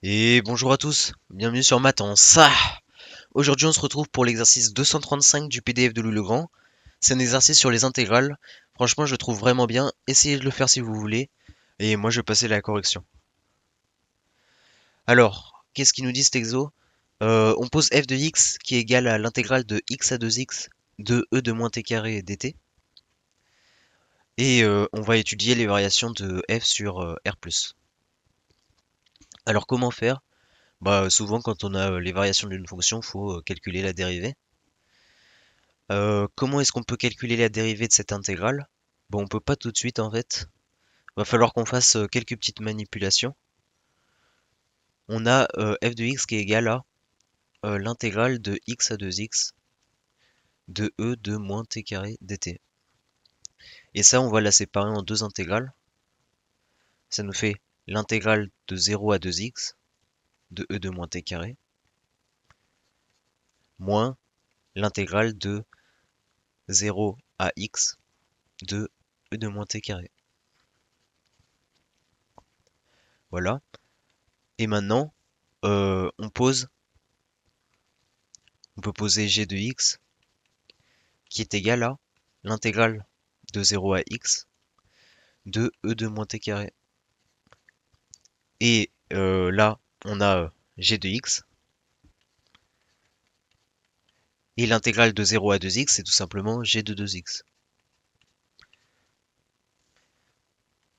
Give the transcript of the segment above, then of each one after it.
Et bonjour à tous, bienvenue sur Matance. Aujourd'hui on se retrouve pour l'exercice 235 du PDF de Louis Legrand. C'est un exercice sur les intégrales. Franchement je le trouve vraiment bien, essayez de le faire si vous voulez. Et moi je vais passer la correction. Alors, qu'est-ce qu'il nous dit cet exo? On pose f de x qui est égal à l'intégrale de x à 2x de e de moins t carré dt. Et on va étudier les variations de f sur r+. Alors comment faire? Bah souvent quand on a les variations d'une fonction, faut calculer la dérivée. Comment est-ce qu'on peut calculer la dérivée de cette intégrale? Bon, on peut pas tout de suite en fait. Va falloir qu'on fasse quelques petites manipulations. On a f de x qui est égal à l'intégrale de x à 2x de e de moins t carré dt. Et ça, on va la séparer en deux intégrales. Ça nous fait l'intégrale de 0 à 2x de e de moins t carré moins l'intégrale de 0 à x de e de moins t carré. Voilà. Et maintenant, on peut poser g de x qui est égal à l'intégrale de 0 à x de e de moins t carré. Et là, on a g de x. Et l'intégrale de 0 à 2x, c'est tout simplement g de 2x.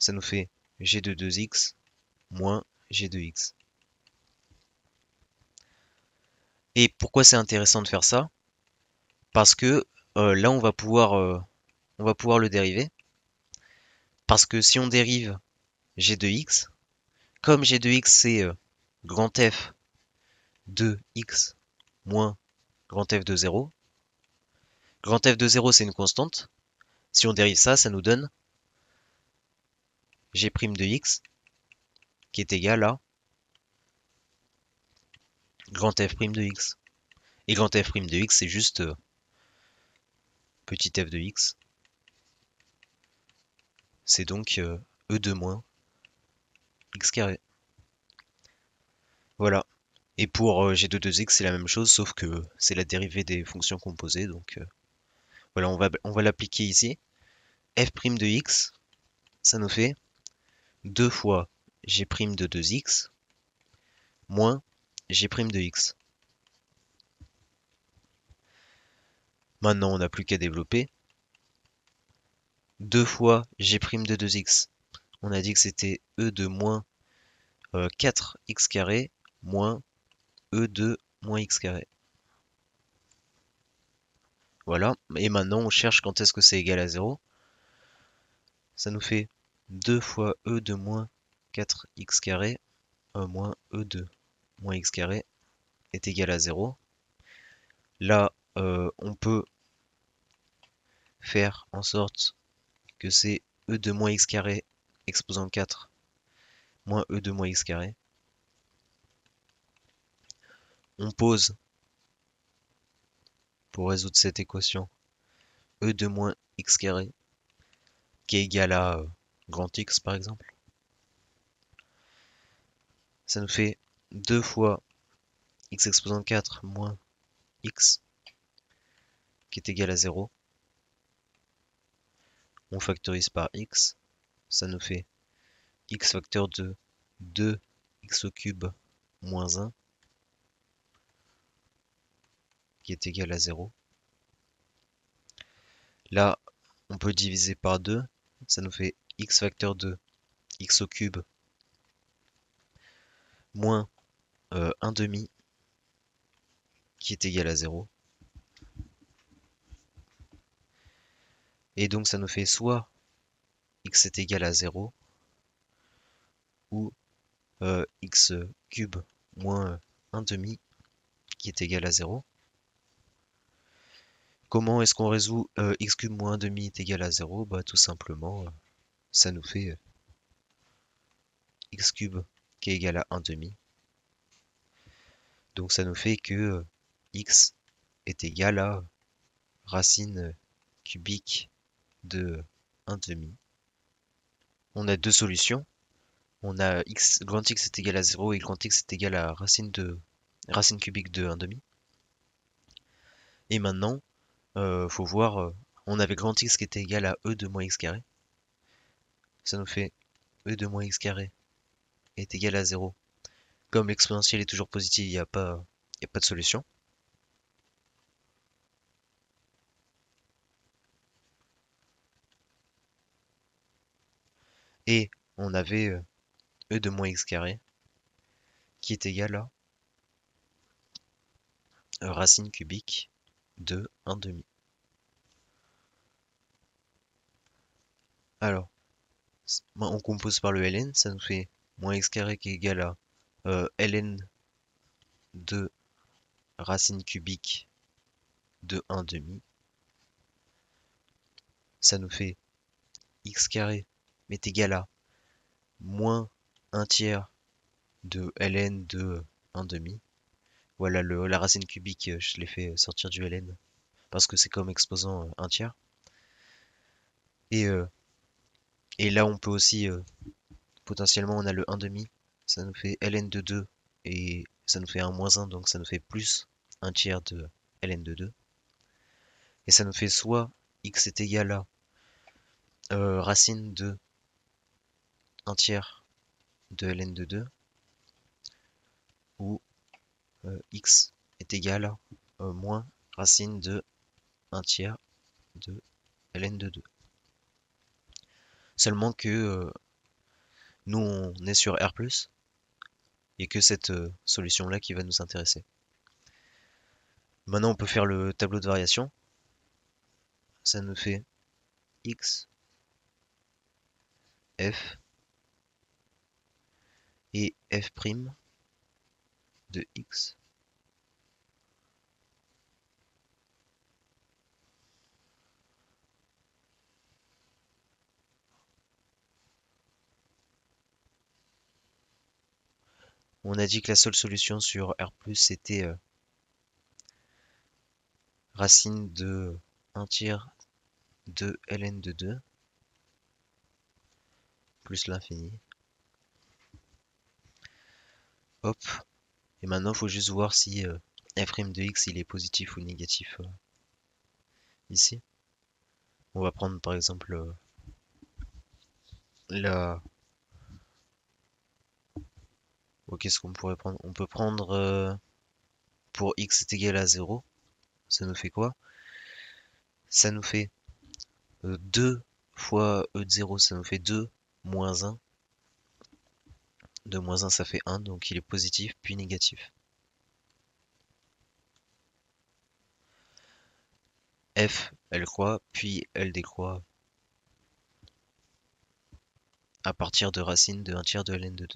Ça nous fait g de 2x moins g de x. Et pourquoi c'est intéressant de faire ça? Parce que là, on va pouvoir le dériver. Parce que si on dérive g de x, comme g de x c'est grand F de x moins grand F de 0, grand F de 0 c'est une constante. Si on dérive ça, ça nous donne g' de x qui est égal à grand F' de x. Et grand F' de x c'est juste petit f de x. C'est donc e de moins x carré. Voilà. Et pour g de 2x c'est la même chose sauf que c'est la dérivée des fonctions composées. Donc voilà, on va l'appliquer ici. F' de x, ça nous fait 2 fois g' de 2x moins g' de x. Maintenant, on n'a plus qu'à développer. 2 fois g' de 2x. On a dit que c'était e de moins 4x carré moins e de moins x carré. Voilà. Et maintenant, on cherche quand est-ce que c'est égal à 0. Ça nous fait 2 fois e de moins 4x carré moins e de moins x carré est égal à 0. Là, on peut faire en sorte que c'est e de moins x carré exposant 4 moins e de moins x carré. On pose, pour résoudre cette équation, e de moins x carré qui est égal à grand X par exemple. Ça nous fait 2 fois x exposant 4 moins x qui est égal à 0. On factorise par x. Ça nous fait x facteur de 2x au cube moins 1 qui est égal à 0. Là, on peut diviser par 2. Ça nous fait x facteur de x au cube moins 1 demi qui est égal à 0. Et donc ça nous fait soit x est égal à 0 ou x cube moins 1 demi qui est égal à 0. Comment est-ce qu'on résout x cube moins 1 demi est égal à 0? Bah tout simplement, ça nous fait x cube qui est égal à 1 demi. Donc ça nous fait que x est égal à racine cubique de 1 demi. On a deux solutions. On a grand X est égal à 0 et grand X est égal à racine cubique de 1,5. Et maintenant, faut voir, on avait grand X qui était égal à E de moins X carré. Ça nous fait E de moins X carré est égal à 0. Comme l'exponentielle est toujours positive, il n'y a pas de solution. Et on avait E de moins X carré qui est égal à racine cubique de 1,5. Alors, on compose par le ln, ça nous fait moins x carré qui est égal à ln de racine cubique de 1,5. Ça nous fait x carré est égal à moins 1 tiers de ln de 1,5. Voilà, la racine cubique, je l'ai fait sortir du ln parce que c'est comme exposant 1 tiers. Et, euh, et là, on peut aussi, potentiellement, on a le 1,5. Ça nous fait ln de 2 et ça nous fait un moins 1, donc ça nous fait plus 1 tiers de ln de 2. Et ça nous fait soit x est égal à racine de 1 tiers de ln de 2, ou x est égal à moins racine de 1 tiers de ln de 2. Seulement que nous on est sur R+, et que cette solution-là qui va nous intéresser. Maintenant on peut faire le tableau de variation. Ça nous fait x, f, et f' de x on a dit que la seule solution sur R+, c'était racine de 1 tiers de ln de 2 plus l'infini. Hop. Et maintenant, il faut juste voir si f' de x il est positif ou négatif ici. On va prendre par exemple la... Qu'est-ce qu'on pourrait prendre? On peut prendre pour x est égal à 0. Ça nous fait quoi? Ça nous fait 2 fois e de 0, ça nous fait 2 moins 1. 2 moins 1, ça fait 1, donc il est positif puis négatif. F, elle croît, puis elle décroît à partir de racine de 1 tiers de ln de 2.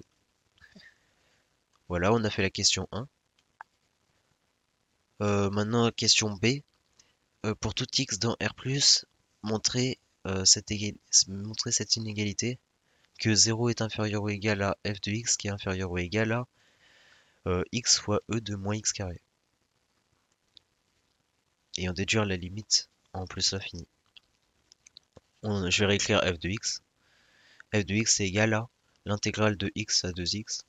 Voilà, on a fait la question 1. Maintenant, question B. Pour tout x dans R+, montrer, montrer cette inégalité que 0 est inférieur ou égal à f de x qui est inférieur ou égal à x fois e de moins x carré. Et en déduire la limite en plus l'infini. Je vais réécrire f de x. F de x est égal à l'intégrale de x à 2x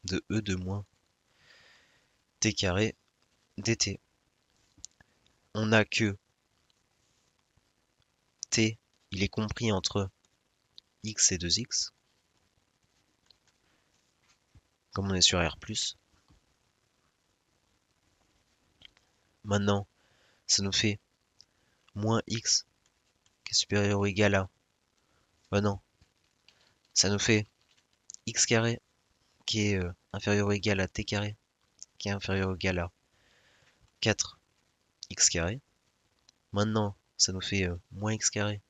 de e de moins t carré dt. On a que t, il est compris entre x et 2x. Comme on est sur R+. Maintenant, ça nous fait moins x qui est supérieur ou égal à... Bah non, ça nous fait x carré qui est inférieur ou égal à t carré qui est inférieur ou égal à 4x carré. Maintenant, ça nous fait moins x carré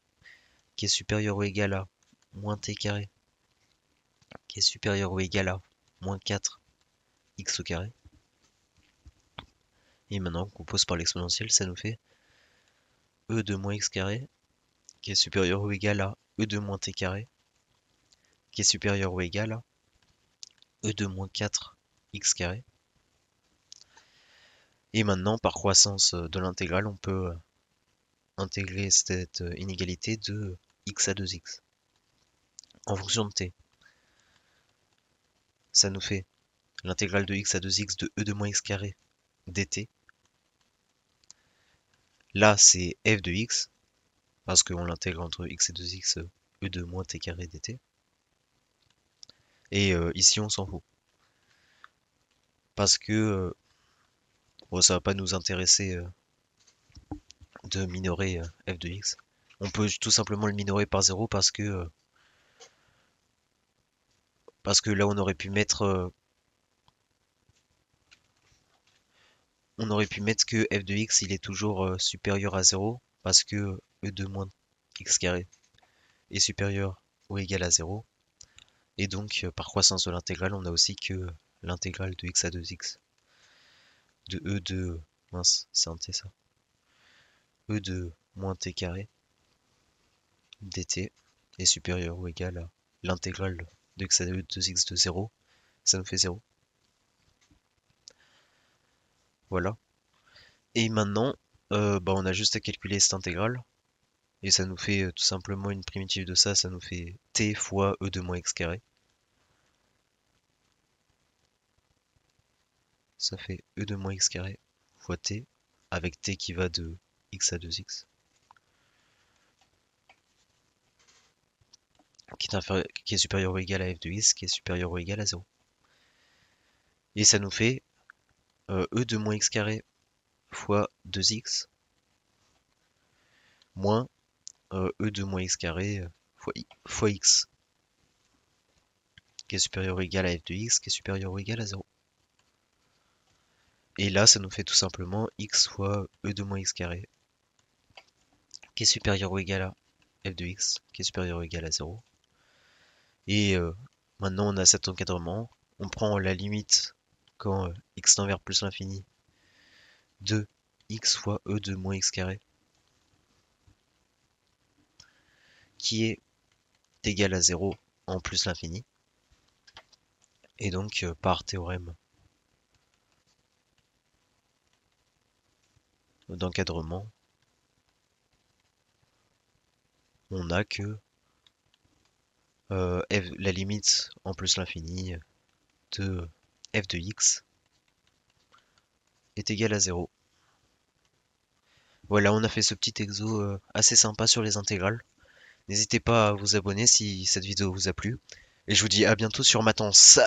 qui est supérieur ou égal à moins t carré qui est supérieur ou égal à moins 4x au carré. Et maintenant, on compose par l'exponentielle, ça nous fait e de moins x carré qui est supérieur ou égal à e de moins t carré qui est supérieur ou égal à e de moins 4x carré. Et maintenant, par croissance de l'intégrale, on peut intégrer cette inégalité de x à 2x en fonction de t. ça nous fait l'intégrale de x à 2x de e de moins x carré dt. Là, c'est f de x, parce qu'on l'intègre entre x et 2x, e de moins t carré dt. Et ici, on s'en fout. Parce que bon, ça va pas nous intéresser de minorer f de x. On peut tout simplement le minorer par 0 parce que là, on aurait pu mettre que f de x, il est toujours supérieur à 0, parce que e de moins x carré est supérieur ou égal à 0. Et donc, par croissance de l'intégrale, on a aussi que l'intégrale de x à 2x de e de... mince, c'est un t ça. E de moins t carré dt est supérieur ou égal à l'intégrale de x à 2x de 0. Ça nous fait 0. Voilà. Et maintenant, on a juste à calculer cette intégrale. Et ça nous fait tout simplement une primitive de ça nous fait t fois e de moins x carré. Ça fait e de moins x carré fois t, avec t qui va de x à 2x, qui est supérieur ou égal à f de x, qui est supérieur ou égal à 0. Et ça nous fait e de moins x carré fois 2x moins e de moins x carré fois x, qui est supérieur ou égal à f de x, qui est supérieur ou égal à 0. Et là, ça nous fait tout simplement x fois e de moins x carré, qui est supérieur ou égal à f de x, qui est supérieur ou égal à 0. Et maintenant, on a cet encadrement. On prend la limite quand x tend vers plus l'infini de x fois e de moins x carré, qui est égal à 0 en plus l'infini. Et donc, par théorème d'encadrement, on a que la limite en plus l'infini de f de x est égale à 0. Voilà, on a fait ce petit exo assez sympa sur les intégrales. N'hésitez pas à vous abonner si cette vidéo vous a plu. Et je vous dis à bientôt sur Matance.